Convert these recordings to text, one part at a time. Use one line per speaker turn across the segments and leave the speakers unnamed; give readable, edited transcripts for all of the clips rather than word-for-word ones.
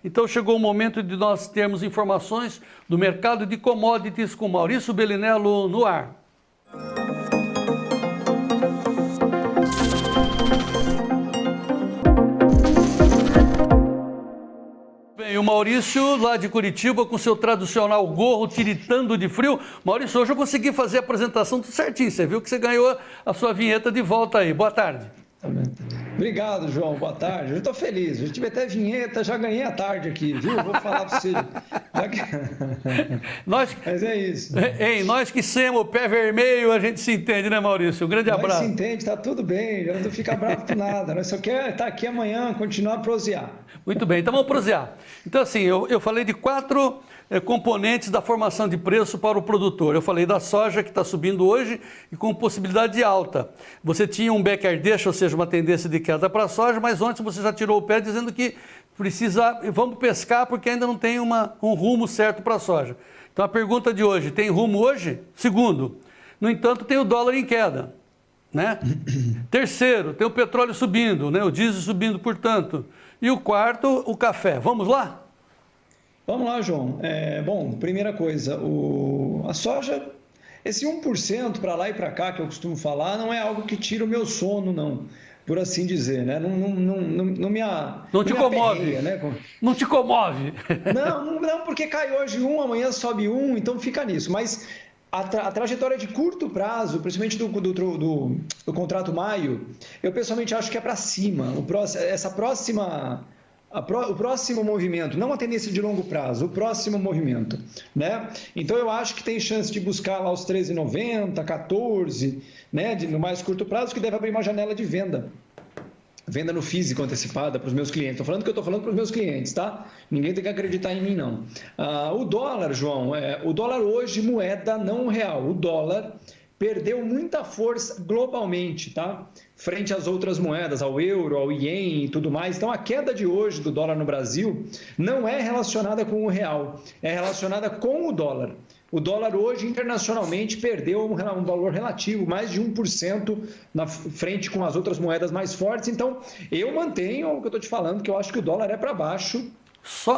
Então chegou o momento de nós termos informações do mercado de commodities com Maurício Bellinello no ar. Bem, o Maurício, lá de Curitiba, com seu tradicional gorro tiritando de frio. Maurício, hoje eu consegui fazer a apresentação tudo certinho. Você viu que você ganhou a sua vinheta de volta aí. Boa tarde.
Obrigado, João. Boa tarde. Eu estou feliz. Eu tive até vinheta, já ganhei a tarde aqui, viu? Vou falar para você. Mas é isso.
Nós que somos o pé vermelho, a gente se entende, né, Maurício? Um grande abraço.
Nós se entende, está tudo bem. Não fica bravo por nada. Nós só quer estar aqui amanhã, continuar a prosear.
Muito bem, então vamos prosear. Então, assim, eu falei de 4 componentes da formação de preço para o produtor. Eu falei da soja, que está subindo hoje e com possibilidade de alta. Você tinha um backwardation, ou seja, uma tendência de queda para a soja, mas ontem você já tirou o pé dizendo que vamos pescar porque ainda não tem um rumo certo para a soja. Então a pergunta de hoje, tem rumo hoje? Segundo, no entanto, tem o dólar em queda, né? Terceiro, tem o petróleo subindo, né? O diesel subindo, portanto. E o quarto, o café. Vamos lá?
Vamos lá, João. Bom, primeira coisa, a soja, esse 1% para lá e para cá que eu costumo falar, não é algo que tira o meu sono, não, por assim dizer, né?
Não te comove,
aperreia, né?
Não te comove.
Não, porque cai hoje 1, amanhã sobe 1, então fica nisso. Mas a trajetória de curto prazo, principalmente do contrato maio, eu pessoalmente acho que é para cima. O próximo movimento, não a tendência de longo prazo, o próximo movimento, né? Então eu acho que tem chance de buscar lá os 13,90, 14, né? No mais curto prazo, que deve abrir uma janela de venda no físico antecipada para os meus clientes. Estou falando que eu estou falando para os meus clientes, tá? Ninguém tem que acreditar em mim, não. O dólar, João, o dólar hoje, moeda não real. O dólar perdeu muita força globalmente, tá? Frente às outras moedas, ao euro, ao ien e tudo mais. Então, a queda de hoje do dólar no Brasil não é relacionada com o real, é relacionada com o dólar. O dólar hoje, internacionalmente, perdeu um valor relativo, mais de 1% na frente com as outras moedas mais fortes. Então, eu mantenho o que eu estou te falando, que eu acho que o dólar é para baixo.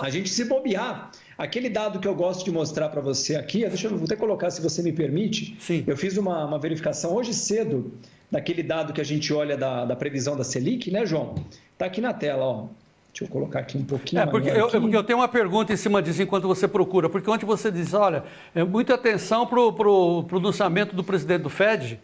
A gente se bobear. Aquele dado que eu gosto de mostrar para você aqui, vou até colocar, se você me permite.
Sim.
Eu fiz uma verificação hoje cedo daquele dado que a gente olha da previsão da Selic, né, João? Está aqui na tela, ó. Deixa eu colocar aqui um pouquinho.
Porque eu tenho uma pergunta em cima disso enquanto você procura. Porque ontem você disse, olha, muita atenção para o pronunciamento do presidente do Fed.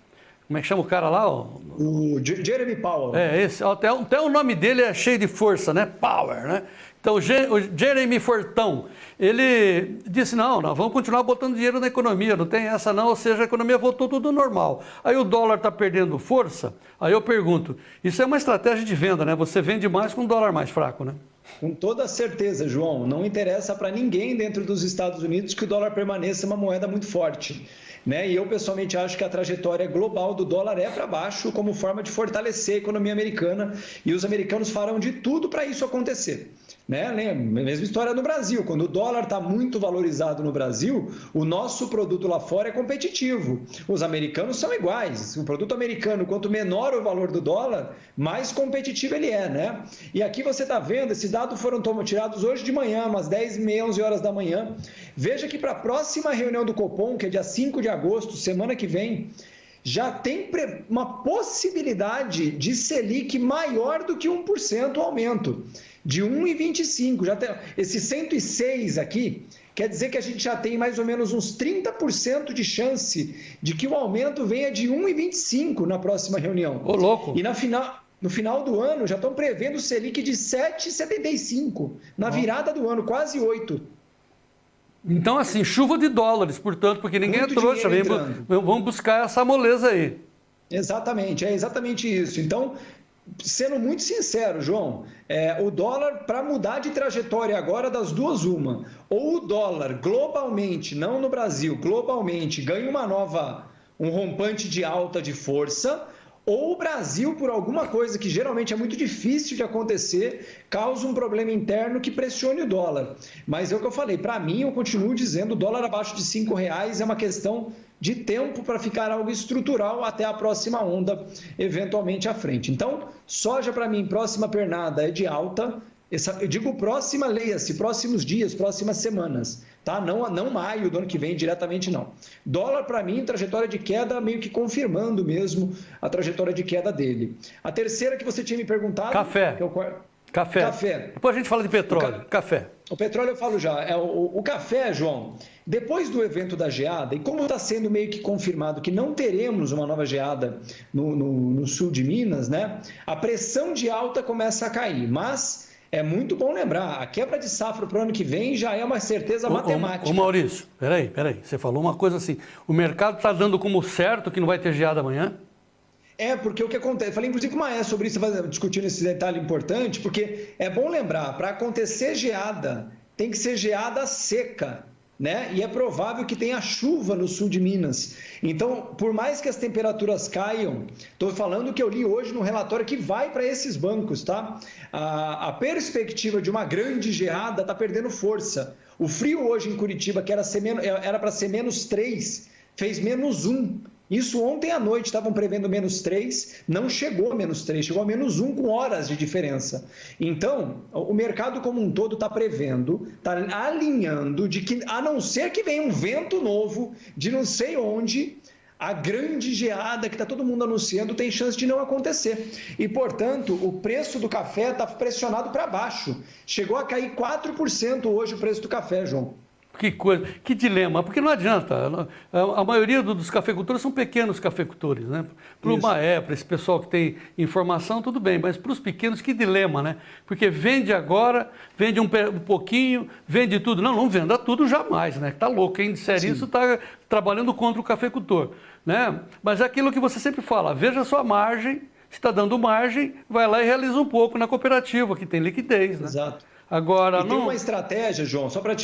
Como é que chama o cara lá?
O Jeremy Powell.
Esse. Até o nome dele é cheio de força, né? Power, né? Então, o Jeremy Fortão, ele disse, não, nós vamos continuar botando dinheiro na economia, não tem essa não, ou seja, a economia voltou tudo normal. Aí o dólar está perdendo força, aí eu pergunto, isso é uma estratégia de venda, né? Você vende mais com um dólar mais fraco, né?
Com toda certeza, João, não interessa para ninguém dentro dos Estados Unidos que o dólar permaneça uma moeda muito forte, né? E eu pessoalmente acho que a trajetória global do dólar é para baixo como forma de fortalecer a economia americana e os americanos farão de tudo para isso acontecer. Né? Mesma história no Brasil, quando o dólar está muito valorizado no Brasil, o nosso produto lá fora é competitivo. Os americanos são iguais. O produto americano, quanto menor o valor do dólar, mais competitivo ele é, né? E aqui você está vendo, esses dados foram tirados hoje de manhã, umas 10h30, 11 horas da manhã. Veja que para a próxima reunião do Copom, que é dia 5 de agosto, semana que vem, já tem uma possibilidade de Selic maior do que 1% o aumento, de 1,25. Já tem esse 106 aqui, quer dizer que a gente já tem mais ou menos uns 30% de chance de que o aumento venha de 1,25 na próxima reunião.
Ô, louco!
E no final do ano já estão prevendo o Selic de 7,75 na virada do ano, quase 8.
Então, assim, chuva de dólares, portanto, porque ninguém é trouxa, vamos buscar essa moleza aí.
Exatamente, é exatamente isso. Então, sendo muito sincero, João, o dólar, para mudar de trajetória agora, das duas, uma. Ou o dólar, globalmente, não no Brasil, globalmente, ganha um rompante de alta de força, ou o Brasil, por alguma coisa que geralmente é muito difícil de acontecer, causa um problema interno que pressione o dólar. Mas é o que eu falei, para mim, eu continuo dizendo, o dólar abaixo de R$5 é uma questão de tempo para ficar algo estrutural até a próxima onda, eventualmente à frente. Então, soja para mim, próxima pernada é de alta, Eu digo próxima, leia-se, próximos dias, próximas semanas, tá? Não maio do ano que vem, diretamente não. Dólar, para mim, trajetória de queda, meio que confirmando mesmo a trajetória de queda dele. A terceira que você tinha me perguntado...
Café. Café. Depois a gente fala de petróleo. Café.
O petróleo eu falo já. O café, João, depois do evento da geada, e como está sendo meio que confirmado que não teremos uma nova geada no sul de Minas, né? A pressão de alta começa a cair, mas... É muito bom lembrar, a quebra de safra para o ano que vem já é uma certeza matemática.
Ô Maurício, peraí, você falou uma coisa assim, o mercado está dando como certo que não vai ter geada amanhã?
Porque o que acontece, falei inclusive com o Maé sobre isso, discutindo esse detalhe importante, porque é bom lembrar, para acontecer geada, tem que ser geada seca, né? E é provável que tenha chuva no sul de Minas. Então, por mais que as temperaturas caiam, estou falando que eu li hoje no relatório que vai para esses bancos, tá? A perspectiva de uma grande geada está perdendo força. O frio hoje em Curitiba, que era para ser -3, fez -1. Isso ontem à noite estavam prevendo -3, não chegou a -3, chegou a -1 com horas de diferença. Então, o mercado como um todo está prevendo, está alinhando de que, a não ser que venha um vento novo de não sei onde, a grande geada que está todo mundo anunciando tem chance de não acontecer. E, portanto, o preço do café está pressionado para baixo. Chegou a cair 4% hoje o preço do café, João.
Que coisa, que dilema, porque não adianta, a maioria dos cafeicultores são pequenos cafeicultores, né? Para o Maé, para esse pessoal que tem informação, tudo bem, mas para os pequenos, que dilema, né? Porque vende agora, vende um pouquinho, vende tudo. Não venda tudo jamais, né? Está louco, quem disser isso está trabalhando contra o cafeicultor, né? Mas é aquilo que você sempre fala, veja a sua margem, se está dando margem, vai lá e realiza um pouco na cooperativa, que tem liquidez, né?
Exato.
Agora,
tem uma estratégia, João, só para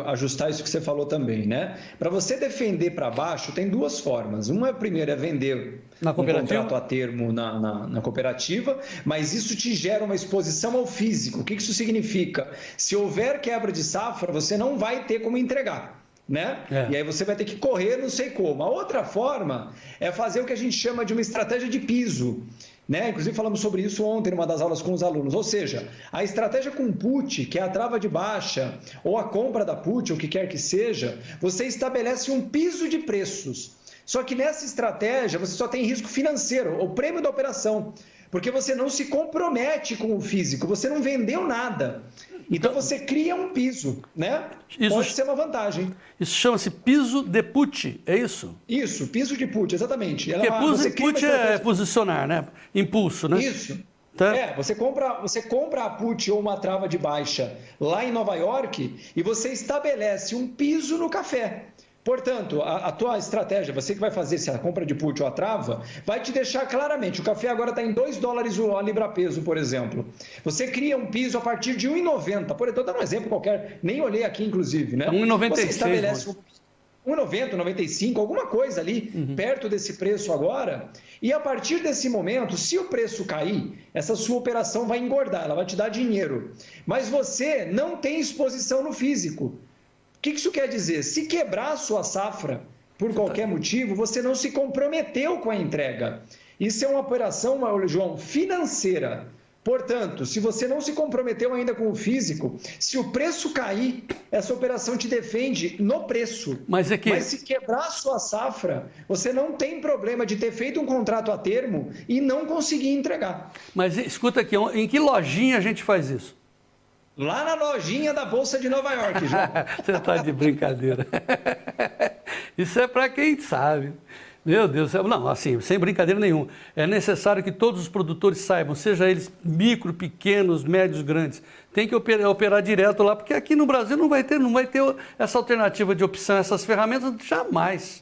ajustar isso que você falou também, né? Para você defender para baixo, tem duas formas. Uma, primeiro, é vender um contrato a termo na cooperativa, mas isso te gera uma exposição ao físico. O que isso significa? Se houver quebra de safra, você não vai ter como entregar. Né? E aí você vai ter que correr, não sei como. A outra forma é fazer o que a gente chama de uma estratégia de piso. Né? Inclusive falamos sobre isso ontem numa das aulas com os alunos, ou seja, a estratégia com put, que é a trava de baixa, ou a compra da put, ou o que quer que seja, você estabelece um piso de preços. Só que nessa estratégia você só tem risco financeiro, o prêmio da operação, porque você não se compromete com o físico, você não vendeu nada. Então você cria um piso, né? Pode ser uma vantagem.
Isso chama-se piso de put, é isso?
Isso, piso de put, exatamente.
Porque put é posicionar, né? Impulso, né?
Isso. Tá. Você compra a put ou uma trava de baixa lá em Nova York e você estabelece um piso no café. Portanto, a tua estratégia, você que vai fazer se a compra de put ou a trava, vai te deixar claramente, o café agora está em $2 a libra-peso, por exemplo. Você cria um piso a partir de 1,90. Estou dando um exemplo qualquer, nem olhei aqui, inclusive. Né?
1,96.
Você estabelece 1,90, 1,95, alguma coisa ali, perto desse preço agora, e a partir desse momento, se o preço cair, essa sua operação vai engordar, ela vai te dar dinheiro. Mas você não tem exposição no físico. O que isso quer dizer? Se quebrar a sua safra por qualquer motivo, você não se comprometeu com a entrega. Isso é uma operação, João, financeira. Portanto, se você não se comprometeu ainda com o físico, se o preço cair, essa operação te defende no preço. Mas se quebrar a sua safra, você não tem problema de ter feito um contrato a termo e não conseguir entregar.
Mas escuta aqui, em que lojinha a gente faz isso?
Lá na lojinha da Bolsa de Nova York, João.
Você está de brincadeira. Isso é para quem sabe. Meu Deus do céu. Não, assim, sem brincadeira nenhuma. É necessário que todos os produtores saibam, seja eles micro, pequenos, médios, grandes, tem que operar direto lá, porque aqui no Brasil não vai ter essa alternativa de opção, essas ferramentas, jamais.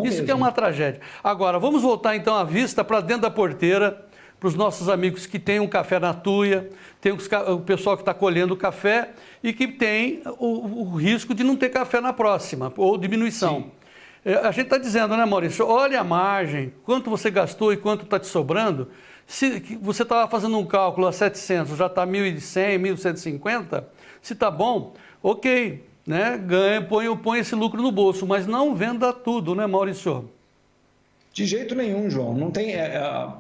Isso que é uma tragédia. Agora, vamos voltar então a vista para dentro da porteira, para os nossos amigos que têm um café na tuia, tem o pessoal que está colhendo o café e que tem o risco de não ter café na próxima, ou diminuição. Sim. A gente está dizendo, né, Maurício, olha a margem, quanto você gastou e quanto está te sobrando. Se você estava fazendo um cálculo a 700, já está 1.100, 1.150, se está bom, ok, né, ganha, põe esse lucro no bolso, mas não venda tudo, né, Maurício?
De jeito nenhum, João. Não tem,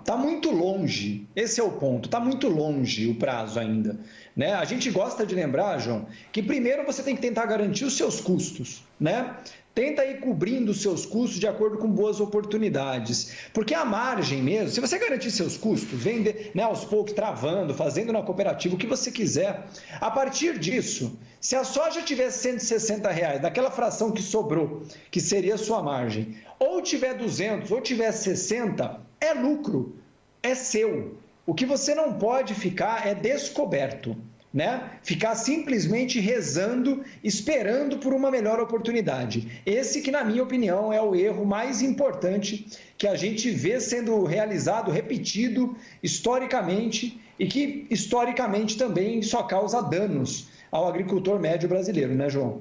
tá muito longe. Esse é o ponto. Tá muito longe o prazo ainda, né? A gente gosta de lembrar, João, que primeiro você tem que tentar garantir os seus custos, né? Tenta ir cobrindo os seus custos de acordo com boas oportunidades. Porque a margem mesmo, se você garantir seus custos, vender, né, aos poucos, travando, fazendo na cooperativa, o que você quiser, a partir disso, se a soja tiver R$160, naquela fração que sobrou, que seria a sua margem, ou tiver 200, ou tiver 60, é lucro, é seu. O que você não pode ficar é descoberto, né? Ficar simplesmente rezando, esperando por uma melhor oportunidade. Esse que, na minha opinião, é o erro mais importante que a gente vê sendo realizado, repetido historicamente e que, historicamente, também só causa danos ao agricultor médio brasileiro, né, João?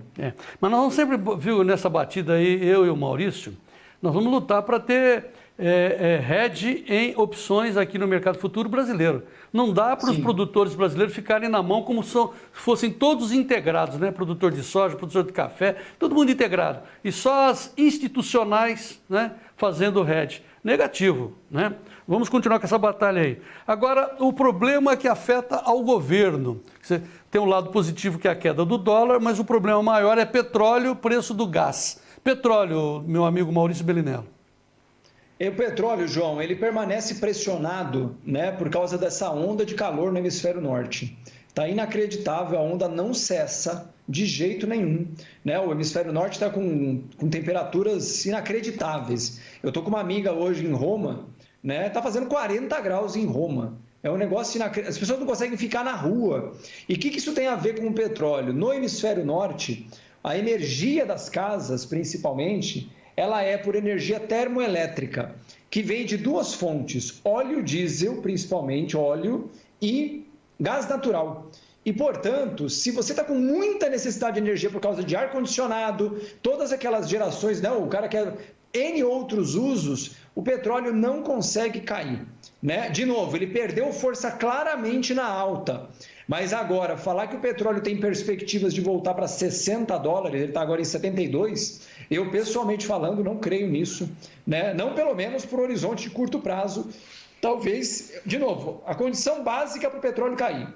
Mas nós vamos sempre, viu, nessa batida aí, eu e o Maurício, nós vamos lutar para ter hedge em opções aqui no mercado futuro brasileiro. Não dá para os produtores brasileiros ficarem na mão como se fossem todos integrados, né? Produtor de soja, produtor de café, todo mundo integrado. E só as institucionais, né, fazendo hedge. Negativo, né? Vamos continuar com essa batalha aí. Agora, o problema que afeta ao governo. Você tem um lado positivo que é a queda do dólar, mas o problema maior é petróleo, preço do gás. Petróleo, meu amigo Maurício Bellinello.
E o petróleo, João, ele permanece pressionado, né, por causa dessa onda de calor no hemisfério norte. Está inacreditável, a onda não cessa de jeito nenhum, né? O hemisfério norte está com temperaturas inacreditáveis. Eu estou com uma amiga hoje em Roma, né? Está fazendo 40 graus em Roma. É um negócio inacreditável. As pessoas não conseguem ficar na rua. E o que isso tem a ver com o petróleo? No hemisfério norte, a energia das casas, principalmente, ela é por energia termoelétrica, que vem de duas fontes, óleo diesel, principalmente óleo, e gás natural. E, portanto, se você está com muita necessidade de energia por causa de ar-condicionado, todas aquelas gerações, não, o cara quer N outros usos, o petróleo não consegue cair, né? De novo, ele perdeu força claramente na alta. Mas agora, falar que o petróleo tem perspectivas de voltar para $60, ele está agora em 72, eu pessoalmente falando não creio nisso, né? Não pelo menos por horizonte de curto prazo. Talvez, de novo, a condição básica para o petróleo cair,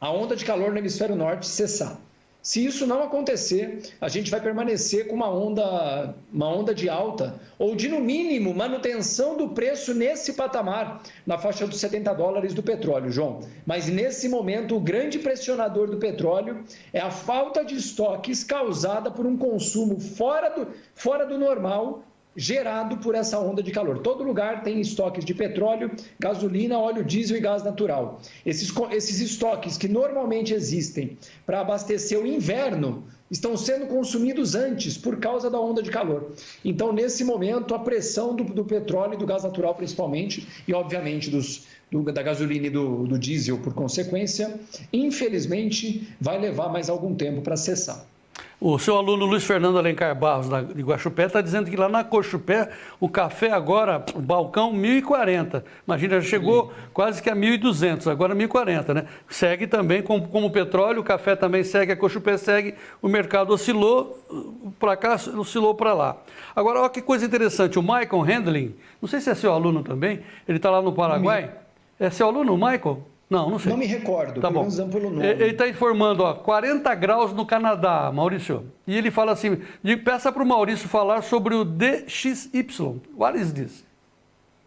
a onda de calor no hemisfério norte cessar. Se isso não acontecer, a gente vai permanecer com uma onda de alta, ou de, no mínimo, manutenção do preço nesse patamar, na faixa dos $70 do petróleo, João. Mas, nesse momento, o grande pressionador do petróleo é a falta de estoques causada por um consumo fora do normal, gerado por essa onda de calor. Todo lugar tem estoques de petróleo, gasolina, óleo diesel e gás natural. Esses estoques que normalmente existem para abastecer o inverno estão sendo consumidos antes por causa da onda de calor. Então, nesse momento, a pressão do petróleo e do gás natural, principalmente, e obviamente da gasolina e do diesel, por consequência, infelizmente, vai levar mais algum tempo para cessar.
O seu aluno Luiz Fernando Alencar Barros, de Guaxupé, está dizendo que lá na Coxupé, o café agora, o balcão, 1.040. Imagina, já chegou quase que a 1.200, agora 1.040, né? Segue também, como o petróleo, o café também segue, a Coxupé segue, o mercado oscilou para cá, oscilou para lá. Agora, olha que coisa interessante, o Michael Handling, não sei se é seu aluno também, ele está lá no Paraguai. É seu aluno, Michael? Não sei.
Não me recordo,
tá bom.
Pelo nome.
Ele está informando, 40 graus no Canadá, Maurício. E ele fala assim, peça para o Maurício falar sobre o DXY. What is this?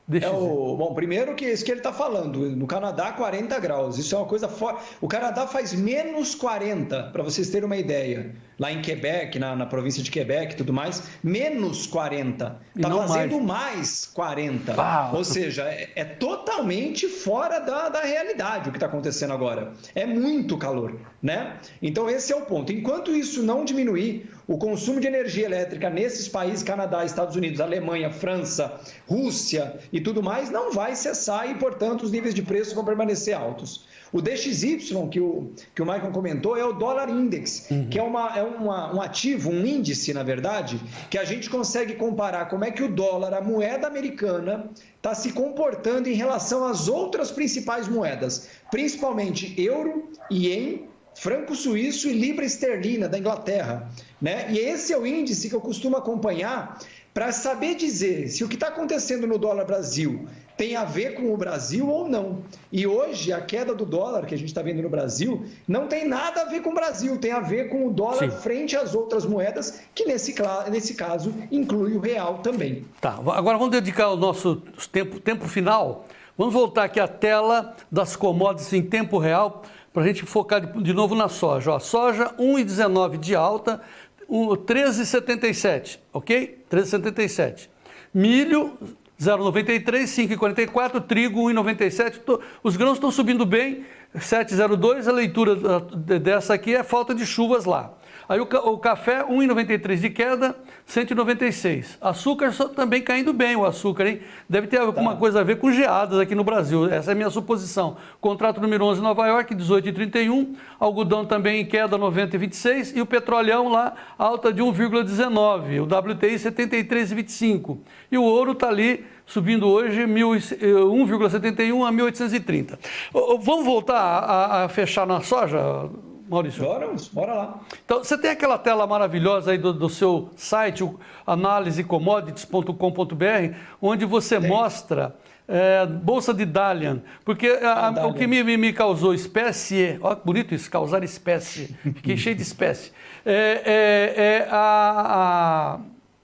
Bom, primeiro que isso que ele está falando, no Canadá 40 graus, isso é uma coisa forte. O Canadá faz menos 40, para vocês terem uma ideia. Lá em Quebec, na província de Quebec e tudo mais, menos 40. Está fazendo mais 40. Ou seja, é totalmente fora da realidade o que está acontecendo agora. É muito calor, né? Então esse é o ponto. Enquanto isso não diminuir, o consumo de energia elétrica nesses países, Canadá, Estados Unidos, Alemanha, França, Rússia e tudo mais, não vai cessar e, portanto, os níveis de preço vão permanecer altos. O DXY, que o Michael comentou, é o Dollar Index, que é um ativo, um índice, na verdade, que a gente consegue comparar como é que o dólar, a moeda americana, está se comportando em relação às outras principais moedas, principalmente euro, ien, franco suíço e libra esterlina da Inglaterra, né? E esse é o índice que eu costumo acompanhar para saber dizer se o que está acontecendo no dólar Brasil tem a ver com o Brasil ou não. E hoje a queda do dólar que a gente está vendo no Brasil não tem nada a ver com o Brasil, tem a ver com o dólar frente às outras moedas, que nesse caso inclui o real também.
Tá, agora vamos dedicar o nosso tempo final. Vamos voltar aqui à tela das commodities em tempo real para a gente focar de novo na soja. Ó, soja 1,19 de alta, 13,77, ok? 13,77. Milho 0,93, 5,44, trigo 1,97. Os grãos estão subindo bem, 7,02. A leitura dessa aqui é falta de chuvas lá. Aí o café 1,93 de queda, 196. Açúcar também caindo bem, o açúcar, hein? Deve ter alguma coisa a ver com geadas aqui no Brasil, essa é a minha suposição. Contrato número 11 em Nova York, 18,31. Algodão também em queda, 90,26. E o petrolão lá, alta de 1,19. O WTI 73,25. E o ouro está ali subindo hoje 1,71 a 1.830. Vamos voltar a fechar na soja, Maurício?
Bora lá.
Então, você tem aquela tela maravilhosa aí do seu site, analisecommodities.com.br, onde você mostra bolsa de Dalian, porque o que me causou espécie, olha que bonito isso, causar espécie, fiquei cheio de espécie,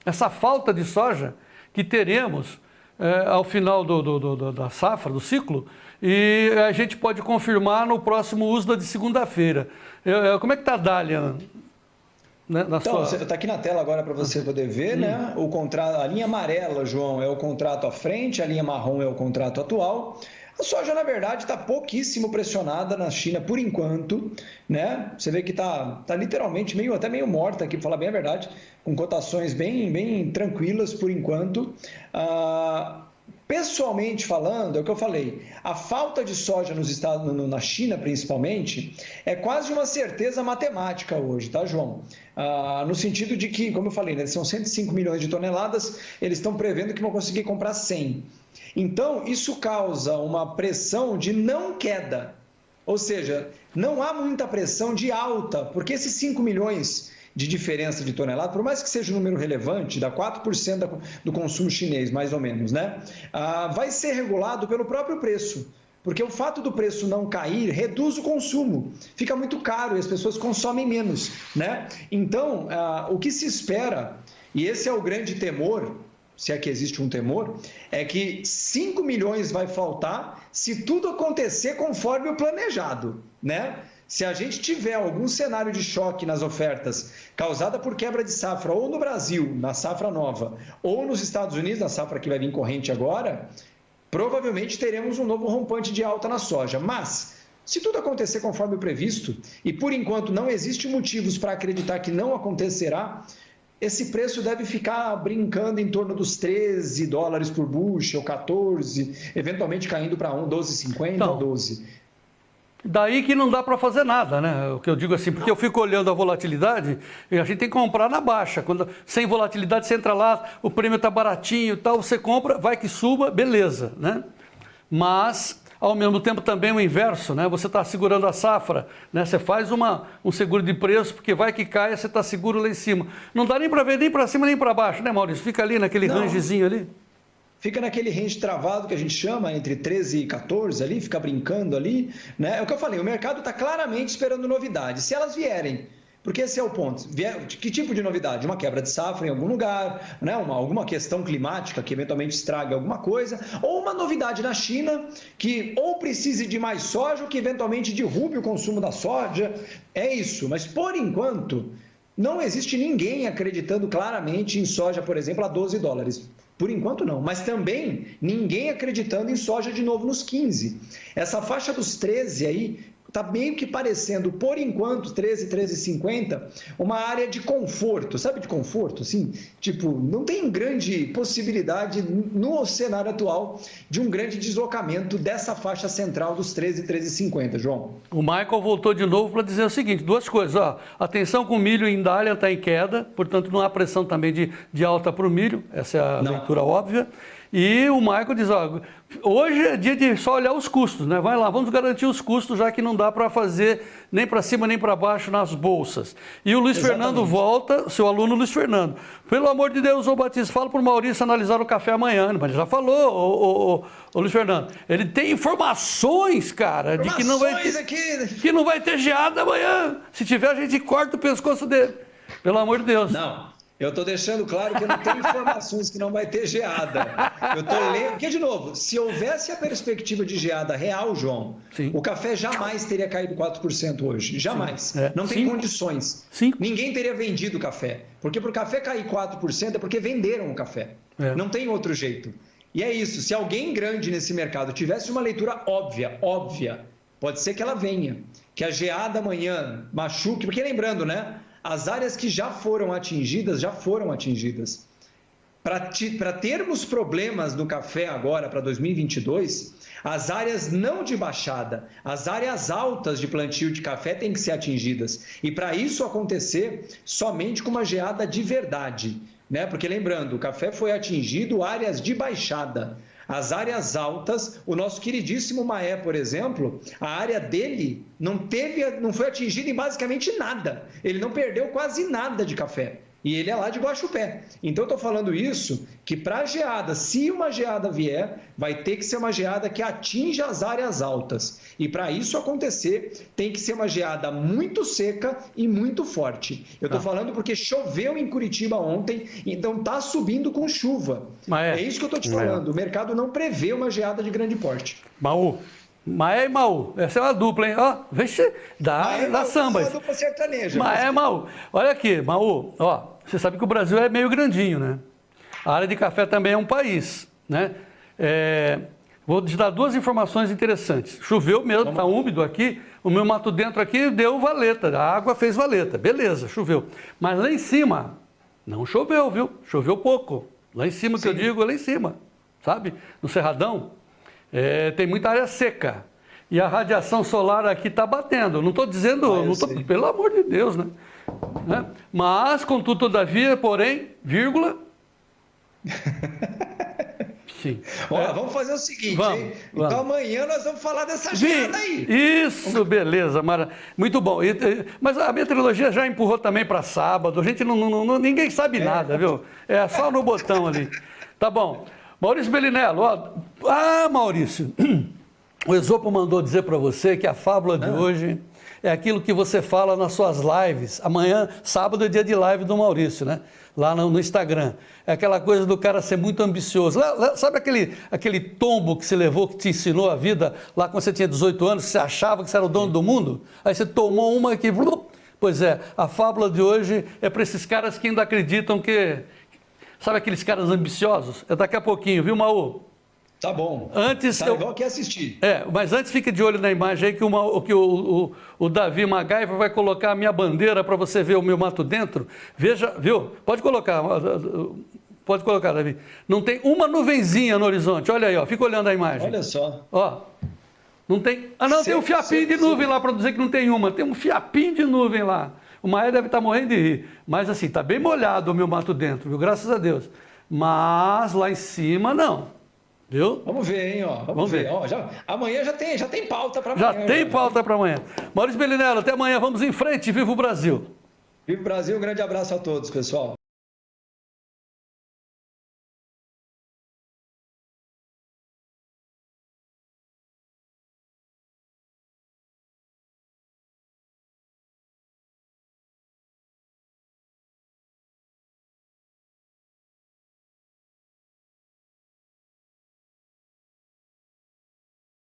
essa falta de soja que teremos ao final da safra, do ciclo, e a gente pode confirmar no próximo USDA de segunda-feira. Como é que está a Dalian? Né,
você está aqui na tela agora para você poder ver, né? O contrato, a linha amarela, João, é o contrato à frente, a linha marrom é o contrato atual. A soja, na verdade, está pouquíssimo pressionada na China por enquanto, né? Você vê que está literalmente até meio morta aqui, para falar bem a verdade, com cotações bem tranquilas por enquanto. Pessoalmente falando, é o que eu falei, a falta de soja na China principalmente é quase uma certeza matemática hoje, tá, João? No sentido de que, como eu falei, né, são 105 milhões de toneladas, eles estão prevendo que vão conseguir comprar 100. Então, isso causa uma pressão de não queda, ou seja, não há muita pressão de alta, porque esses 5 milhões de diferença de tonelada, por mais que seja um número relevante, dá 4% do consumo chinês, mais ou menos, né? Vai ser regulado pelo próprio preço, porque o fato do preço não cair reduz o consumo, fica muito caro e as pessoas consomem menos, né? Então, o que se espera, e esse é o grande temor, se é que existe um temor, é que 5 milhões vai faltar se tudo acontecer conforme o planejado, né? Se a gente tiver algum cenário de choque nas ofertas causada por quebra de safra, ou no Brasil, na safra nova, ou nos Estados Unidos, na safra que vai vir corrente agora, provavelmente teremos um novo rompante de alta na soja. Mas, se tudo acontecer conforme o previsto, e por enquanto não existe motivos para acreditar que não acontecerá, esse preço deve ficar brincando em torno dos $13 por bushel, 14, eventualmente caindo para 12,50, 12.
Daí que não dá para fazer nada, né? O que eu digo assim, porque eu fico olhando a volatilidade e a gente tem que comprar na baixa. Sem volatilidade, você entra lá, o prêmio está baratinho e tal, você compra, vai que suba, beleza, né? Mas, ao mesmo tempo, também o inverso, né? Você está segurando a safra, né? Você faz um seguro de preço, porque vai que caia, você está seguro lá em cima. Não dá nem para ver nem para cima nem para baixo, né, Maurício? Fica ali naquele rangezinho ali.
Fica naquele range travado que a gente chama, entre 13 e 14 ali, fica brincando ali, né? É o que eu falei, o mercado está claramente esperando novidades. Se elas vierem, porque esse é o ponto, que tipo de novidade? Uma quebra de safra em algum lugar, né? Alguma questão climática que eventualmente estrague alguma coisa, ou uma novidade na China que ou precise de mais soja ou que eventualmente derrube o consumo da soja. É isso, mas por enquanto não existe ninguém acreditando claramente em soja, por exemplo, a $12. Por enquanto não, mas também ninguém acreditando em soja de novo nos 15. Essa faixa dos 13 aí está meio que parecendo, por enquanto, 13, 13,50, uma área de conforto, sabe de conforto? Assim, tipo, não tem grande possibilidade no cenário atual de um grande deslocamento dessa faixa central dos 13, 13,50, João.
O Michael voltou de novo para dizer o seguinte, duas coisas, ó, atenção com o milho em Dalian está em queda, portanto não há pressão também de alta para o milho, essa é a leitura óbvia. E o Michael diz, ó, hoje é dia de só olhar os custos, né? Vai lá, vamos garantir os custos, já que não dá para fazer nem para cima nem para baixo nas bolsas. E o Luiz Fernando volta, seu aluno Luiz Fernando. Pelo amor de Deus, ô Batista, fala para o Maurício analisar o café amanhã. Mas ele já falou, ô Luiz Fernando. Ele tem informações, cara, de que não vai ter geada amanhã. Se tiver, a gente corta o pescoço dele. Pelo amor de Deus.
Não. Eu estou deixando claro que eu não tenho informações que não vai ter geada. Eu estou lendo. Porque, de novo, se houvesse a perspectiva de geada real, João, sim, o café jamais teria caído 4% hoje. Jamais. Não tem condições. Ninguém teria vendido o café. Porque para o café cair 4% é porque venderam o café. Não tem outro jeito. E é isso. Se alguém grande nesse mercado tivesse uma leitura óbvia, pode ser que ela venha. Que a geada amanhã machuque. Porque lembrando, né? As áreas que já foram atingidas. Para termos problemas no café agora, para 2022, as áreas não de baixada, as áreas altas de plantio de café têm que ser atingidas. E para isso acontecer, somente com uma geada de verdade, né? Porque lembrando, o café foi atingido áreas de baixada. As áreas altas, o nosso queridíssimo Maé, por exemplo, a área dele não foi atingida em basicamente nada. Ele não perdeu quase nada de café. E ele é lá de Guaxupé. Então, eu estou falando isso, que para a geada, se uma geada vier, vai ter que ser uma geada que atinja as áreas altas. E para isso acontecer, tem que ser uma geada muito seca e muito forte. Eu estou falando porque choveu em Curitiba ontem, então está subindo com chuva. É isso que eu estou te falando. O mercado não prevê uma geada de grande porte.
Maé e Maú, essa é uma dupla, hein? Ó, vixe, dá samba.
É uma dupla sertaneja.
Maé e Maú. Olha aqui, Maú, ó, você sabe que o Brasil é meio grandinho, né? A área de café também é um país, né? Vou te dar duas informações interessantes. Choveu mesmo, está úmido aqui, o meu mato dentro aqui deu valeta, a água fez valeta, beleza, choveu. Mas lá em cima, não choveu, viu? Choveu pouco. Lá em cima, que eu digo, lá em cima, sabe? No Cerradão. Tem muita área seca e a radiação solar aqui está batendo. Não estou dizendo, pelo amor de Deus, né? Mas, contudo, todavia, porém, vírgula. Sim.
Vamos fazer o seguinte, hein? Então amanhã nós vamos falar dessa geada aí.
Isso, beleza, muito bom. Mas a meteorologia já empurrou também para sábado. A gente ninguém sabe nada, viu? É só no botão ali. Tá bom. Maurício Bellinello, Maurício, o Esopo mandou dizer para você que a fábula de hoje é aquilo que você fala nas suas lives. Amanhã, sábado, é dia de live do Maurício, né? Lá no Instagram. É aquela coisa do cara ser muito ambicioso. Sabe aquele tombo que você levou, que te ensinou a vida lá quando você tinha 18 anos, que você achava que você era o dono do mundo? Aí você tomou uma que... Pois é, a fábula de hoje é para esses caras que ainda acreditam que... Sabe aqueles caras ambiciosos? É daqui a pouquinho, viu, Maú?
Tá bom.
Antes
igual que assistir.
Mas antes fica de olho na imagem aí que o Davi MacGyver vai colocar a minha bandeira para você ver o meu mato dentro. Veja, viu? Pode colocar, Davi. Não tem uma nuvenzinha no horizonte. Olha aí, ó. Fica olhando a imagem.
Olha só.
Ó. Não tem... tem um fiapinho de nuvem lá para dizer que não tem uma. Tem um fiapinho de nuvem lá. O Maé deve estar morrendo de rir. Mas assim, está bem molhado o meu mato dentro, viu? Graças a Deus. Mas lá em cima, não. Viu?
Vamos ver, hein? Vamos ver. Amanhã já tem pauta para amanhã.
Já tem pauta para amanhã. Maurício Bellinello, até amanhã. Vamos em frente. Viva o Brasil.
Viva o Brasil. Um grande abraço a todos, pessoal.